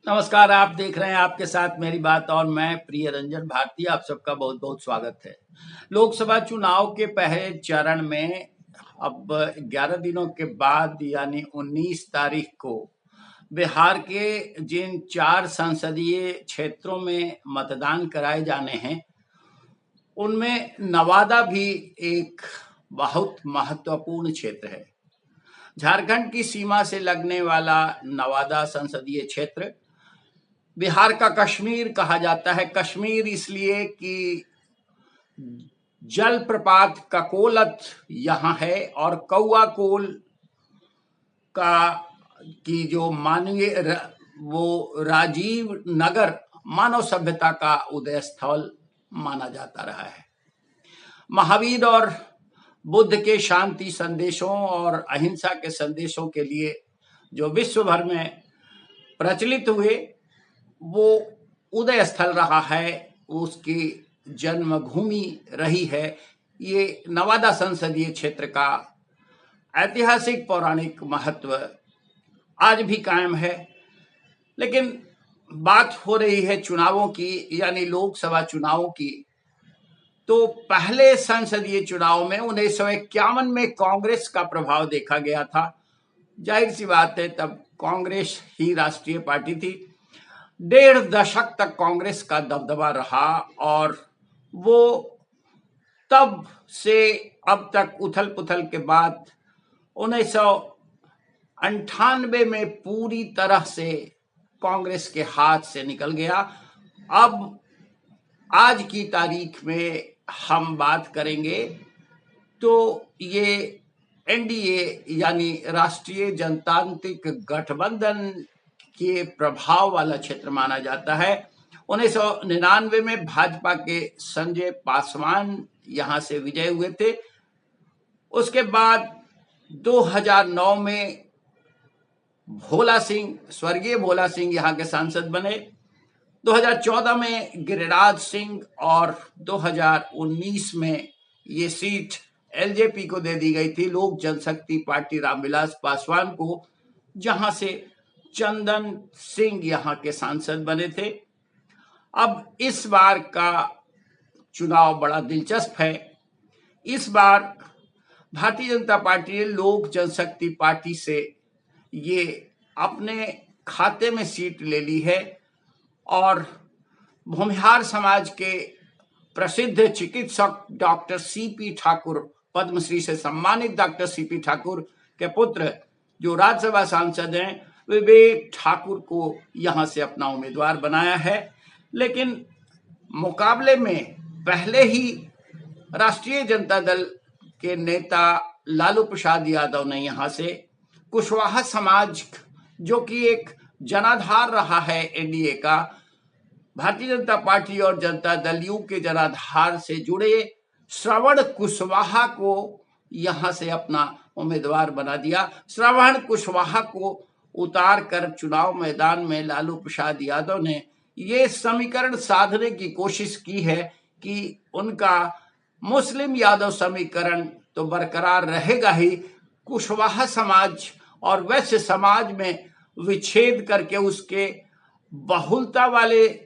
नमस्कार। आप देख रहे हैं आपके साथ मेरी बात और मैं प्रिय रंजन भारती। आप सबका बहुत बहुत स्वागत है। लोकसभा चुनाव के पहले चरण में अब 11 दिनों के बाद यानी 19 तारीख को बिहार के जिन 4 संसदीय क्षेत्रों में मतदान कराए जाने हैं उनमें नवादा भी एक बहुत महत्वपूर्ण क्षेत्र है। झारखंड की सीमा से लगने वाला नवादा संसदीय क्षेत्र बिहार का कश्मीर कहा जाता है। कश्मीर इसलिए कि जलप्रपात ककोलत यहाँ है और कौआ कोल का की जो मानवीय वो राजीव नगर मानव सभ्यता का उदय स्थल माना जाता रहा है। महावीर और बुद्ध के शांति संदेशों और अहिंसा के संदेशों के लिए जो विश्व भर में प्रचलित हुए वो उदय स्थल रहा है, उसकी जन्मभूमि रही है। ये नवादा संसदीय क्षेत्र का ऐतिहासिक पौराणिक महत्व आज भी कायम है। लेकिन बात हो रही है चुनावों की, यानी लोकसभा चुनावों की। तो पहले संसदीय चुनाव में 1951 में कांग्रेस का प्रभाव देखा गया था। जाहिर सी बात है, तब कांग्रेस ही राष्ट्रीय पार्टी थी। 1.5 दशक तक कांग्रेस का दबदबा रहा और वो तब से अब तक उथल पुथल के बाद 1998 में पूरी तरह से कांग्रेस के हाथ से निकल गया। अब आज की तारीख में हम बात करेंगे तो ये एनडीए यानी राष्ट्रीय जनतांत्रिक गठबंधन के प्रभाव वाला क्षेत्र माना जाता है। 1999 में भाजपा के संजय पासवान यहां से विजय हुए थे। उसके बाद 2009 में स्वर्गीय भोला सिंह यहां के सांसद बने। 2014 में गिरिराज सिंह और 2019 में ये सीट एलजेपी को दे दी गई थी, लोक जनशक्ति पार्टी रामविलास पासवान को, जहां से चंदन सिंह यहां के सांसद बने थे। अब इस बार का चुनाव बड़ा दिलचस्प है। इस बार भारतीय जनता पार्टी ने लोक जनशक्ति पार्टी से ये अपने खाते में सीट ले ली है और भूमिहार समाज के प्रसिद्ध चिकित्सक डॉक्टर सीपी ठाकुर, पद्मश्री से सम्मानित डॉक्टर सीपी ठाकुर के पुत्र जो राज्यसभा सांसद हैं, विवेक ठाकुर को यहां से अपना उम्मीदवार बनाया है। लेकिन मुकाबले में पहले ही राष्ट्रीय जनता दल के नेता लालू प्रसाद यादव ने यहां से कुशवाहा समाज, जो कि एक जनाधार रहा है एनडीए का, भारतीय जनता पार्टी और जनता दल यू के जनाधार से जुड़े श्रवण कुशवाहा को यहां से अपना उम्मीदवार बना दिया। श्रवण कुशवाहा को उतार कर चुनाव मैदान में लालू प्रसाद यादव ने ये समीकरण साधने की कोशिश की है कि उनका मुस्लिम यादव समीकरण तो बरकरार रहेगा ही, कुशवाहा समाज और वैश्य समाज में विच्छेद करके उसके बहुलता वाले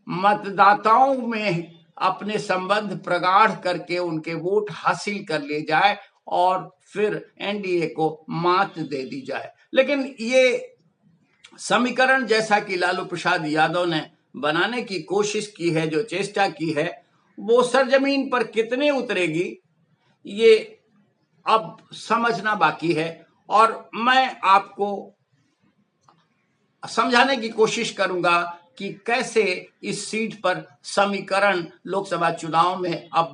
मतदाताओं में अपने संबंध प्रगाढ़ करके उनके वोट हासिल कर लिए जाए और फिर एनडीए को मात दे दी जाए। लेकिन ये समीकरण जैसा कि लालू प्रसाद यादव ने बनाने की कोशिश की है, जो चेष्टा की है, वो सरजमीन पर कितने उतरेगी ये अब समझना बाकी है। और मैं आपको समझाने की कोशिश करूंगा कि कैसे इस सीट पर समीकरण लोकसभा चुनाव में अब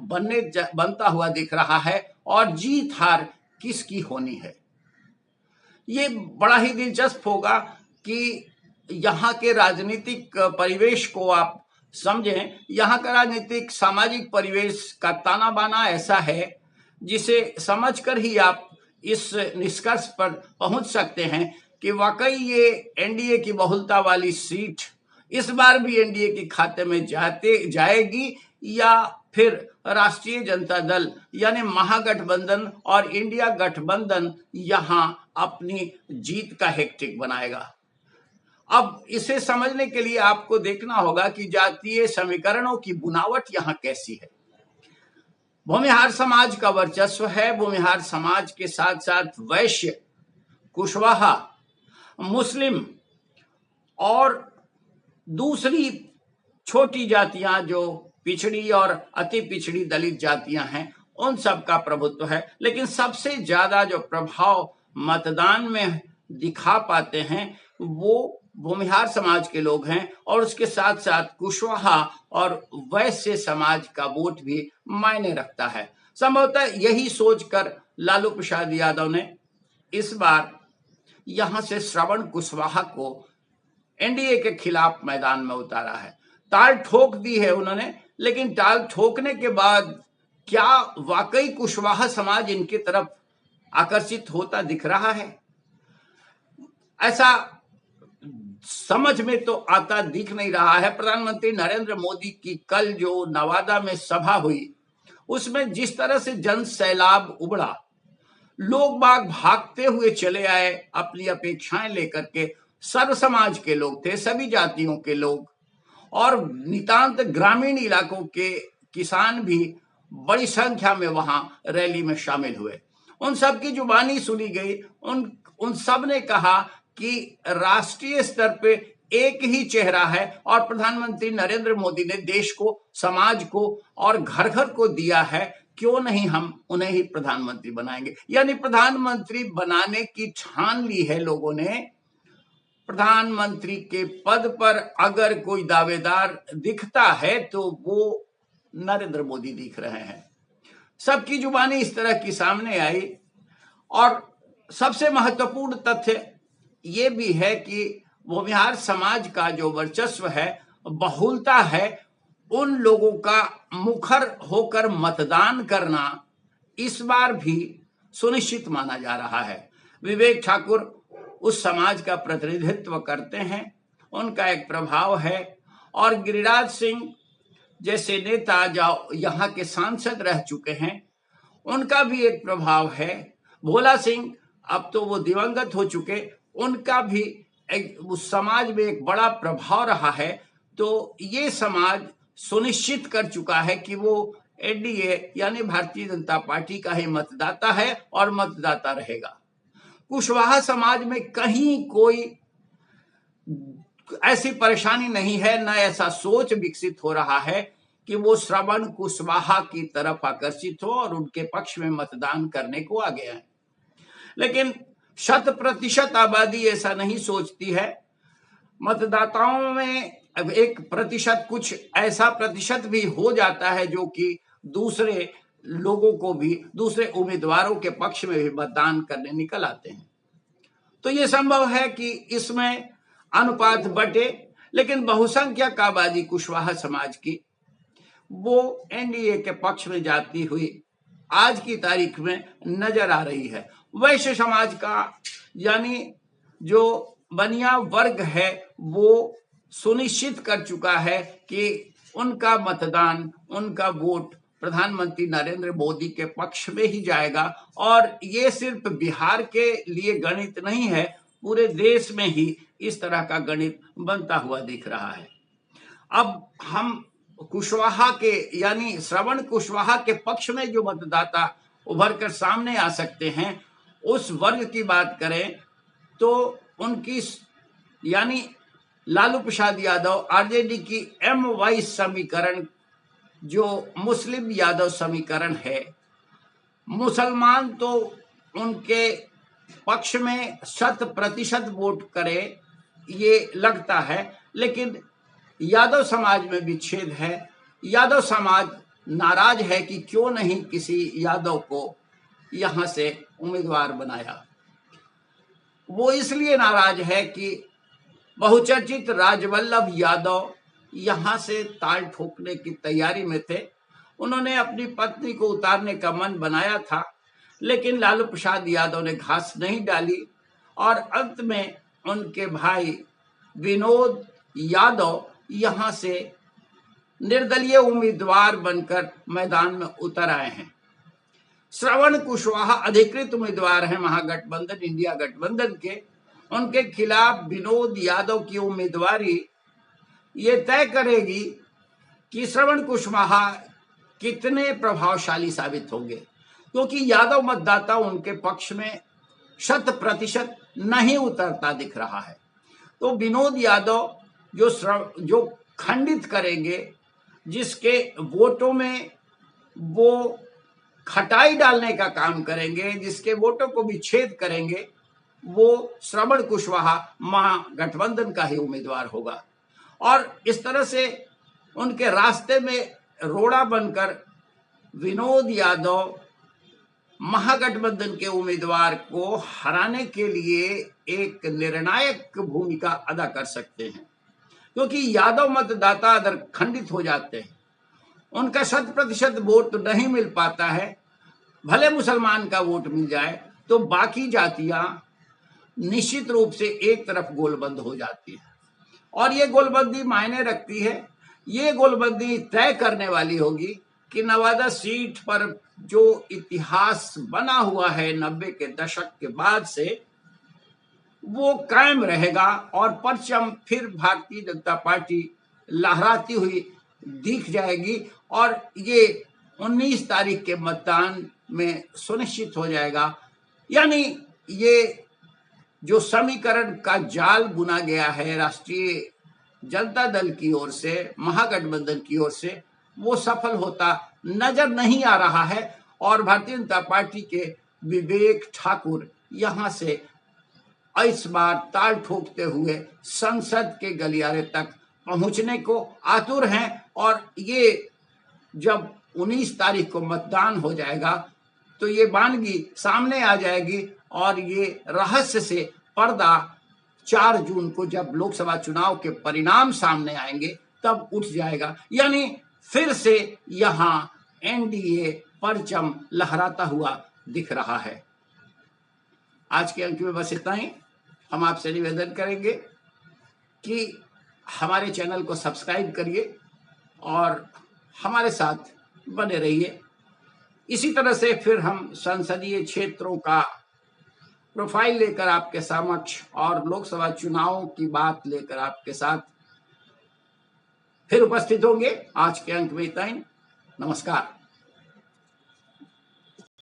बनता हुआ दिख रहा है और जीत हार किसकी होनी है। ये बड़ा ही दिलचस्प होगा कि यहाँ के राजनीतिक परिवेश को आप समझें। यहाँ का राजनीतिक सामाजिक परिवेश का ताना बाना ऐसा है जिसे समझकर ही आप इस निष्कर्ष पर पहुंच सकते हैं कि वाकई ये एनडीए की बहुलता वाली सीट इस बार भी एनडीए के खाते में जाएगी या फिर राष्ट्रीय जनता दल यानी महागठबंधन और इंडिया गठबंधन यहां अपनी जीत का हैट्रिक बनाएगा। अब इसे समझने के लिए आपको देखना होगा कि जातीय समीकरणों की बुनावट यहां कैसी है। भूमिहार समाज का वर्चस्व है। भूमिहार समाज के साथ साथ वैश्य, कुशवाहा, मुस्लिम और दूसरी छोटी जातियां जो पिछड़ी और अति पिछड़ी दलित जातियां हैं, उन सब का प्रभुत्व है। लेकिन सबसे ज्यादा जो प्रभाव मतदान में दिखा पाते हैं वो भूमिहार समाज के लोग हैं, और उसके साथ साथ कुशवाहा और वैश्य समाज का वोट भी मायने रखता है। संभवतः यही सोचकर लालू प्रसाद यादव ने इस बार यहां से श्रवण कुशवाहा को एनडीए के खिलाफ मैदान में उतारा है। ताल ठोक दी है उन्होंने, लेकिन ताल ठोकने के बाद क्या वाकई कुशवाहा समाज इनकी तरफ आकर्षित होता दिख रहा है? ऐसा समझ में तो आता दिख नहीं रहा है। प्रधानमंत्री नरेंद्र मोदी की कल जो नवादा में सभा हुई, उसमें जिस तरह से जन सैलाब उबड़ा, लोग बाग भागते हुए चले आए अपनी अपेक्षाएं लेकर के। सर्व समाज के लोग थे, सभी जातियों के लोग, और नितांत ग्रामीण इलाकों के किसान भी बड़ी संख्या में वहां रैली में शामिल हुए। उन सब की जुबानी सुनी गई। उन सब ने कहा कि राष्ट्रीय स्तर पे एक ही चेहरा है, और प्रधानमंत्री नरेंद्र मोदी ने देश को, समाज को और घर घर को दिया है, क्यों नहीं हम उन्हें ही प्रधानमंत्री बनाएंगे। यानी प्रधानमंत्री बनाने की ठान ली है लोगों ने। प्रधानमंत्री के पद पर अगर कोई दावेदार दिखता है तो वो नरेंद्र मोदी दिख रहे हैं। सबकी जुबानी इस तरह की सामने आई। और सबसे महत्वपूर्ण तथ्य ये भी है कि भूमिहार समाज का जो वर्चस्व है, बहुलता है, उन लोगों का मुखर होकर मतदान करना इस बार भी सुनिश्चित माना जा रहा है। विवेक ठाकुर उस समाज का प्रतिनिधित्व करते हैं, उनका एक प्रभाव है। और गिरिराज सिंह जैसे नेता जो यहाँ के सांसद रह चुके हैं, उनका भी एक प्रभाव है। भोला सिंह, अब तो वो दिवंगत हो चुके, उनका भी उस समाज में एक बड़ा प्रभाव रहा है। तो ये समाज सुनिश्चित कर चुका है कि वो एनडीए यानी भारतीय जनता पार्टी का ही मतदाता है और मतदाता रहेगा। कुशवाहा समाज में कहीं कोई ऐसी परेशानी नहीं है, न ऐसा सोच विकसित हो रहा है कि वो श्रवण कुशवाहा की तरफ आकर्षित हो और उनके पक्ष में मतदान करने को आ गया है। लेकिन 100% आबादी ऐसा नहीं सोचती है। मतदाताओं में अब 1% कुछ ऐसा प्रतिशत भी हो जाता है जो कि दूसरे लोगों को भी, दूसरे उम्मीदवारों के पक्ष में भी मतदान करने निकल आते हैं। तो ये संभव है कि इसमें अनुपात बटे, लेकिन बहुसंख्यक आबादी कुशवाहा समाज की वो एनडीए के पक्ष में जाती हुई आज की तारीख में नजर आ रही है। वैश्य समाज का यानी जो बनिया वर्ग है वो सुनिश्चित कर चुका है कि उनका मतदान, उनका वोट प्रधानमंत्री नरेंद्र मोदी के पक्ष में ही जाएगा। और ये सिर्फ बिहार के लिए गणित नहीं है, पूरे देश में ही इस तरह का गणित बनता हुआ दिख रहा है। अब हम कुशवाहा के यानी श्रवण कुशवाहा के पक्ष में जो मतदाता उभर कर सामने आ सकते हैं, उस वर्ग की बात करें तो उनकी यानी लालू प्रसाद यादव आरजेडी की MY समीकरण जो मुस्लिम यादव समीकरण है, मुसलमान तो उनके पक्ष में 100% वोट करे ये लगता है, लेकिन यादव समाज में विच्छेद है। यादव समाज नाराज है कि क्यों नहीं किसी यादव को यहां से उम्मीदवार बनाया। वो इसलिए नाराज है कि बहुचर्चित राजवल्लभ यादव यहां से ताल ठोकने की तैयारी में थे। उन्होंने अपनी पत्नी को उतारने का मन बनाया था, लेकिन लालू प्रसाद यादव ने घास नहीं डाली और अंत में उनके भाई विनोद यादव यहां से निर्दलीय उम्मीदवार बनकर मैदान में उतर आए हैं। श्रवण कुशवाहा अधिकृत उम्मीदवार हैं महागठबंधन, इंडिया गठबंधन के, उनके खिलाफ विनोद यादव की उम्मीदवारी ये तय करेगी कि श्रवण कुशवाहा कितने प्रभावशाली साबित होंगे, क्योंकि यादव मतदाता उनके पक्ष में 100% नहीं उतरता दिख रहा है। तो विनोद यादव जो खंडित करेंगे, जिसके वोटों में वो खटाई डालने का काम करेंगे, जिसके वोटों को विच्छेद करेंगे, वो श्रवण कुशवाहा महागठबंधन का ही उम्मीदवार होगा। और इस तरह से उनके रास्ते में रोड़ा बनकर विनोद यादव महागठबंधन के उम्मीदवार को हराने के लिए एक निर्णायक भूमिका अदा कर सकते हैं, क्योंकि यादव मतदाता अगर खंडित हो जाते हैं, उनका 100% वोट नहीं मिल पाता है, भले मुसलमान का वोट मिल जाए तो बाकी जातियां निश्चित रूप से एक तरफ गोलबंद हो जाती है। और ये गोलबंदी मायने रखती है, ये गोलबंदी तय करने वाली होगी कि नवादा सीट पर जो इतिहास बना हुआ है 90 के दशक के बाद से, वो कायम रहेगा और परचम फिर भारतीय जनता पार्टी लहराती हुई दिख जाएगी। और ये 19 तारीख के मतदान में सुनिश्चित हो जाएगा। यानी ये जो समीकरण का जाल बुना गया है राष्ट्रीय जनता दल की ओर से, महागठबंधन की ओर से, वो सफल होता नजर नहीं आ रहा है। और भारतीय जनता पार्टी के विवेक ठाकुर यहाँ से इस बार ताल ठोकते हुए संसद के गलियारे तक पहुंचने को आतुर हैं। और ये जब 19 तारीख को मतदान हो जाएगा तो ये वानगी सामने आ जाएगी और ये रहस्य से पर्दा 4 जून को जब लोकसभा चुनाव के परिणाम सामने आएंगे तब उठ जाएगा। यानी फिर से यहाँ एनडीए परचम लहराता हुआ दिख रहा है। आज के अंक में बस इतना ही। हम आपसे निवेदन करेंगे कि हमारे चैनल को सब्सक्राइब करिए और हमारे साथ बने रहिए। इसी तरह से फिर हम संसदीय क्षेत्रों का प्रोफाइल लेकर आपके समक्ष और लोकसभा चुनावों की बात लेकर आपके साथ फिर उपस्थित होंगे। आज के अंक में इतना ही। नमस्कार।